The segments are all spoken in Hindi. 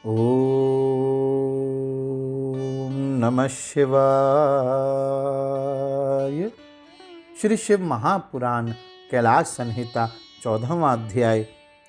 ओम नमः शिवाय। श्री शिव महापुराण कैलाश संहिता 14वां अध्याय।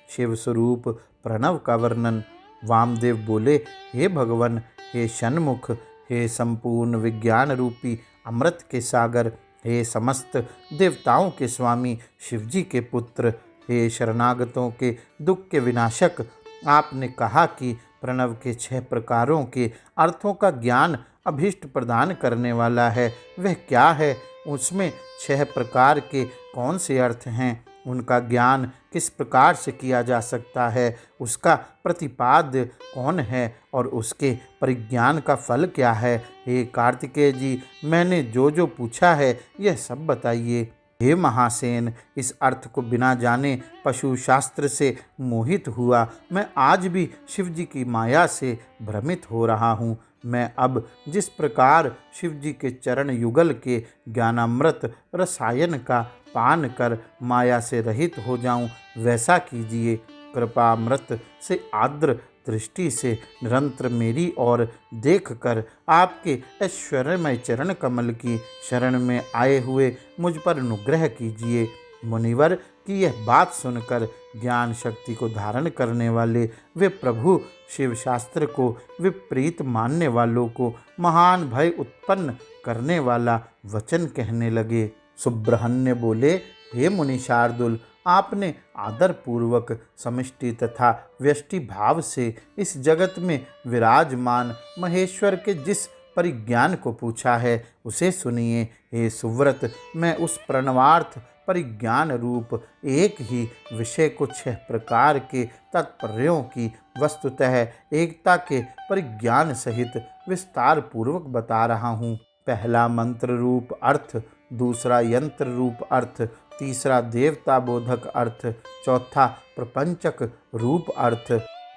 शिव स्वरूप प्रणव का वर्णन। वामदेव बोले, हे भगवान, हे षण्मुख, हे संपूर्ण विज्ञान रूपी अमृत के सागर, हे समस्त देवताओं के स्वामी शिवजी के पुत्र, हे शरणागतों के दुख के विनाशक। आपने कहा कि प्रणव के 6 प्रकारों के अर्थों का ज्ञान अभीष्ट प्रदान करने वाला है। वह क्या है? उसमें 6 प्रकार के कौन से अर्थ हैं? उनका ज्ञान किस प्रकार से किया जा सकता है? उसका प्रतिपाद्य कौन है और उसके परिज्ञान का फल क्या है? हे कार्तिकेय जी, मैंने जो जो पूछा है यह सब बताइए। हे महासेन, इस अर्थ को बिना जाने पशु शास्त्र से मोहित हुआ मैं आज भी शिवजी की माया से भ्रमित हो रहा हूँ। मैं अब जिस प्रकार शिवजी के चरण युगल के ज्ञानामृत रसायन का पान कर माया से रहित हो जाऊं, वैसा कीजिए। कृपामृत से आर्द्र दृष्टि से निरंतर मेरी ओर देखकर आपके ऐश्वर्यमय चरण कमल की शरण में आए हुए मुझ पर अनुग्रह कीजिए। मुनिवर की यह बात सुनकर ज्ञान शक्ति को धारण करने वाले वे प्रभु शिव शास्त्र को विपरीत मानने वालों को महान भय उत्पन्न करने वाला वचन कहने लगे। सुब्रहण्य बोले, हे मुनि शार्दुल, आपने आदर पूर्वक समष्टि तथा व्यष्टि भाव से इस जगत में विराजमान महेश्वर के जिस परिज्ञान को पूछा है उसे सुनिए। हे सुव्रत, मैं उस प्रणवार्थ परिज्ञान रूप एक ही विषय को 6 प्रकार के तात्पर्यों की वस्तुतः एकता के परिज्ञान सहित विस्तार पूर्वक बता रहा हूँ। पहला मंत्र रूप अर्थ, दूसरा यंत्र रूप अर्थ, तीसरा देवता बोधक अर्थ, चौथा प्रपंचक रूप अर्थ,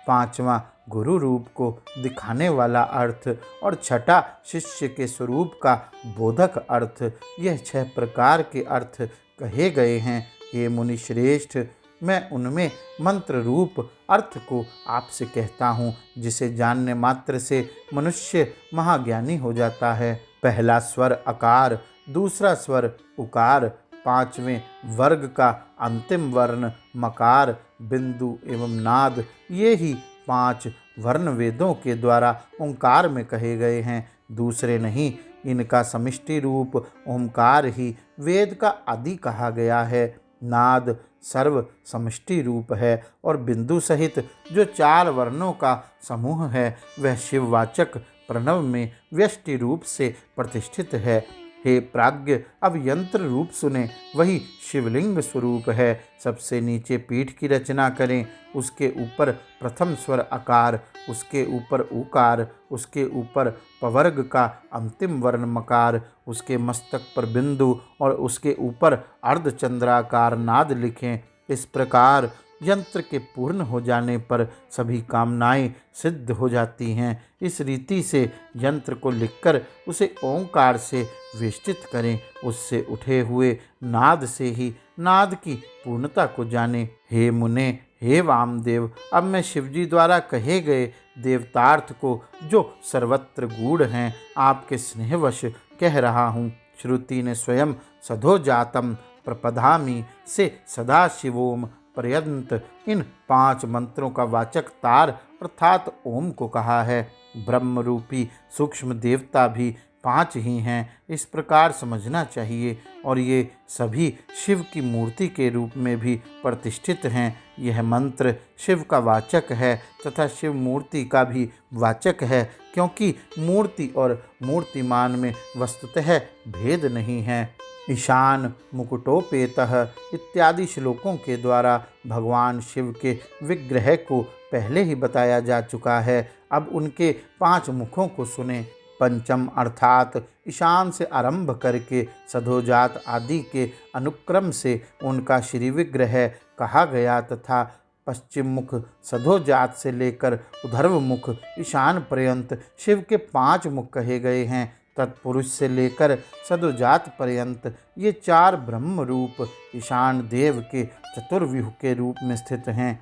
पांचवा गुरु रूप को दिखाने वाला अर्थ और छठा शिष्य के स्वरूप का बोधक अर्थ। यह 6 प्रकार के अर्थ कहे गए हैं। हे मुनि श्रेष्ठ, मैं उनमें मंत्र रूप अर्थ को आपसे कहता हूँ, जिसे जानने मात्र से मनुष्य महाज्ञानी हो जाता है। पहला स्वर अकार, दूसरा स्वर उकार, 5वें वर्ग का अंतिम वर्ण मकार, बिंदु एवं नाद, ये ही 5 वर्ण वेदों के द्वारा ओंकार में कहे गए हैं, दूसरे नहीं। इनका समिष्टि रूप ओंकार ही वेद का आदि कहा गया है। नाद सर्व समष्टि रूप है और बिंदु सहित जो 4 वर्णों का समूह है वह शिववाचक प्रणव में व्यष्टि रूप से प्रतिष्ठित है। हे प्राज्ञ, अब यंत्र रूप सुने, वही शिवलिंग स्वरूप है। सबसे नीचे पीठ की रचना करें, उसके ऊपर प्रथम स्वर अकार, उसके ऊपर उकार, उसके ऊपर पवर्ग का अंतिम वर्ण मकार, उसके मस्तक पर बिंदु और उसके ऊपर अर्धचंद्राकार नाद लिखें। इस प्रकार यंत्र के पूर्ण हो जाने पर सभी कामनाएं सिद्ध हो जाती हैं। इस रीति से यंत्र को लिखकर उसे ओंकार से वेष्टित करें। उससे उठे हुए नाद से ही नाद की पूर्णता को जाने। हे मुने, हे वामदेव, अब मैं शिवजी द्वारा कहे गए देवतार्थ को जो सर्वत्र गूढ़ हैं आपके स्नेहवश कह रहा हूँ। श्रुति ने स्वयं सधोजातम प्रपदामि से सदाशिवोम पर्यंत इन 5 मंत्रों का वाचक तार अर्थात ओम को कहा है। ब्रह्म रूपी सूक्ष्म देवता भी 5 ही हैं, इस प्रकार समझना चाहिए। और ये सभी शिव की मूर्ति के रूप में भी प्रतिष्ठित हैं। यह मंत्र शिव का वाचक है तथा शिव मूर्ति का भी वाचक है, क्योंकि मूर्ति और मूर्तिमान में वस्तुतः भेद नहीं है। ईशान मुकुटोपेतः इत्यादि श्लोकों के द्वारा भगवान शिव के विग्रह को पहले ही बताया जा चुका है। अब उनके 5 मुखों को सुने। पंचम अर्थात ईशान से आरंभ करके सधोजात आदि के अनुक्रम से उनका श्री विग्रह कहा गया तथा पश्चिम मुख सधोजात से लेकर उधर्व मुख ईशान पर्यंत शिव के 5 मुख कहे गए हैं। तत्पुरुष से लेकर सदोजात पर्यंत ये 4 ब्रह्म रूप ईशान देव के चतुर्व्यूह के रूप में स्थित हैं।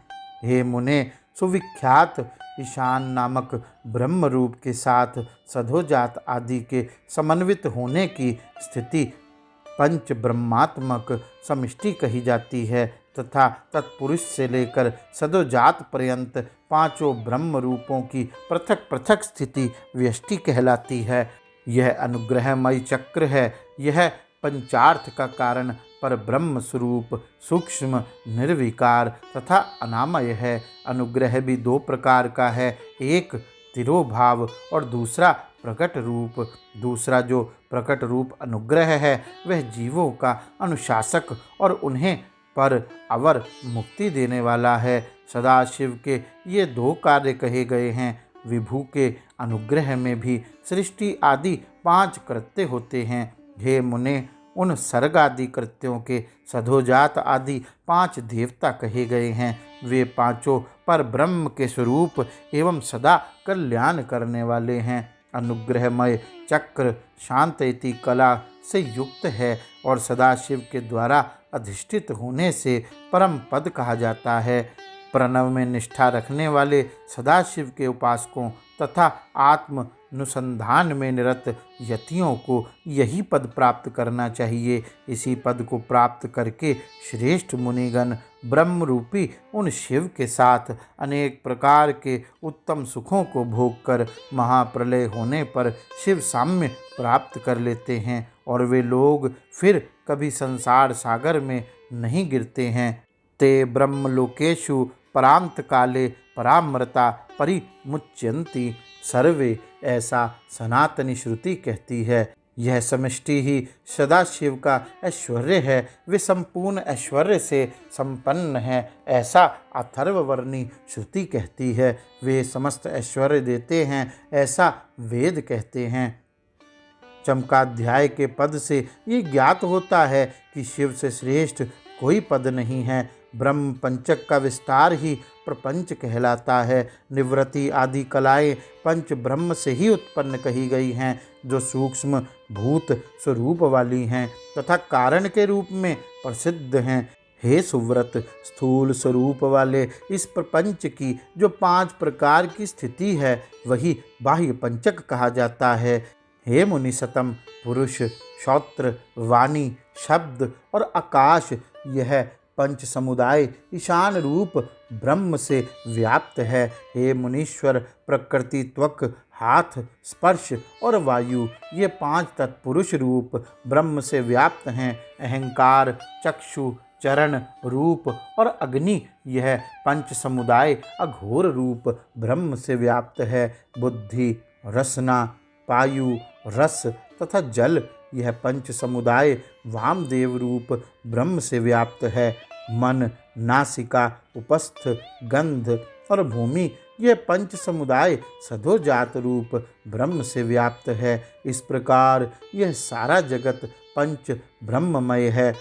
हे मुने, सुविख्यात ईशान नामक ब्रह्म रूप के साथ सधोजात आदि के समन्वित होने की स्थिति पंच ब्रह्मात्मक समिष्टि कही जाती है तथा तत्पुरुष से लेकर सदोजात पर्यंत पांचों ब्रह्म रूपों की पृथक पृथक स्थिति व्यष्टि कहलाती है। यह अनुग्रहमय चक्र है। यह पंचार्थ का कारण पर ब्रह्म स्वरूप सूक्ष्म निर्विकार तथा अनामय है। अनुग्रह भी दो प्रकार का है, एक तिरोभाव और दूसरा प्रकट रूप। दूसरा जो प्रकट रूप अनुग्रह है वह जीवों का अनुशासक और उन्हें पर अवर मुक्ति देने वाला है। सदाशिव के ये दो कार्य कहे गए हैं। विभु के अनुग्रह में भी सृष्टि आदि 5 कृत्य होते हैं। हे मुने, उन सर्ग आदि कृत्यों के सधोजात आदि 5 देवता कहे गए हैं। वे पांचों पर ब्रह्म के स्वरूप एवं सदा कल्याण करने वाले हैं। अनुग्रहमय चक्र शांत इति कला से युक्त है और सदाशिव के द्वारा अधिष्ठित होने से परम पद कहा जाता है। प्रणव में निष्ठा रखने वाले सदाशिव के उपासकों तथा आत्मानुसंधान में निरत यतियों को यही पद प्राप्त करना चाहिए। इसी पद को प्राप्त करके श्रेष्ठ मुनिगण ब्रह्म रूपी उन शिव के साथ अनेक प्रकार के उत्तम सुखों को भोग कर महाप्रलय होने पर शिव साम्य प्राप्त कर लेते हैं और वे लोग फिर कभी संसार सागर में नहीं गिरते हैं। ते ब्रह्मलोकेषु परांत काले परामृता परिमुच्यन्ति सर्वे, ऐसा सनातनी श्रुति कहती है। यह समष्टि ही सदाशिव का ऐश्वर्य है। वे संपूर्ण ऐश्वर्य से संपन्न है, ऐसा अथर्ववर्णी श्रुति कहती है। वे समस्त ऐश्वर्य देते हैं, ऐसा वेद कहते हैं। चमकाध्याय के पद से ये ज्ञात होता है कि शिव से श्रेष्ठ कोई पद नहीं है। ब्रह्म पंचक का विस्तार ही प्रपंच कहलाता है। निवृत्ति आदि कलाएं पंच ब्रह्म से ही उत्पन्न कही गई हैं, जो सूक्ष्म भूत स्वरूप वाली हैं तथा कारण के रूप में प्रसिद्ध हैं। हे सुव्रत, स्थूल स्वरूप वाले इस प्रपंच की जो 5 प्रकार की स्थिति है वही बाह्य पंचक कहा जाता है। हे मुनिसतम, पुरुष, श्रोत्र, वाणी, शब्द और आकाश, यह पंच समुदाय ईशान रूप ब्रह्म से व्याप्त है। हे मुनीश्वर, प्रकृति, त्वक, हाथ, स्पर्श और वायु, ये 5 तत्पुरुष रूप ब्रह्म से व्याप्त हैं। अहंकार, चक्षु, चरण, रूप और अग्नि, यह पंच समुदाय अघोर रूप ब्रह्म से व्याप्त है। बुद्धि, रसना, पायु, रस तथा जल, यह पंच समुदाय वामदेव रूप ब्रह्म से व्याप्त है। मन, नासिका, उपस्थ, गंध और भूमि, यह पंच समुदाय सधोजात रूप ब्रह्म से व्याप्त है। इस प्रकार यह सारा जगत पंच ब्रह्ममय है।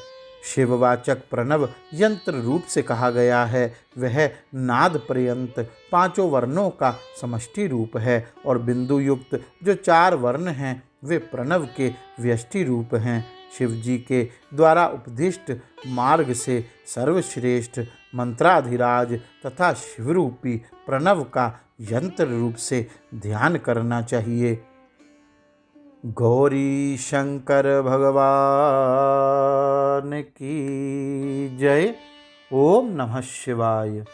शिववाचक प्रणव यंत्र रूप से कहा गया है। वह नाद पर्यंत 5 वर्णों का समष्टि रूप है और बिंदु युक्त जो 4 वर्ण हैं वे प्रणव के व्यष्टि रूप हैं। शिवजी के द्वारा उपदिष्ट मार्ग से सर्वश्रेष्ठ मंत्राधिराज तथा शिवरूपी प्रणव का यंत्र रूप से ध्यान करना चाहिए। गौरी शंकर भगवान की जय। ओम नमः शिवाय।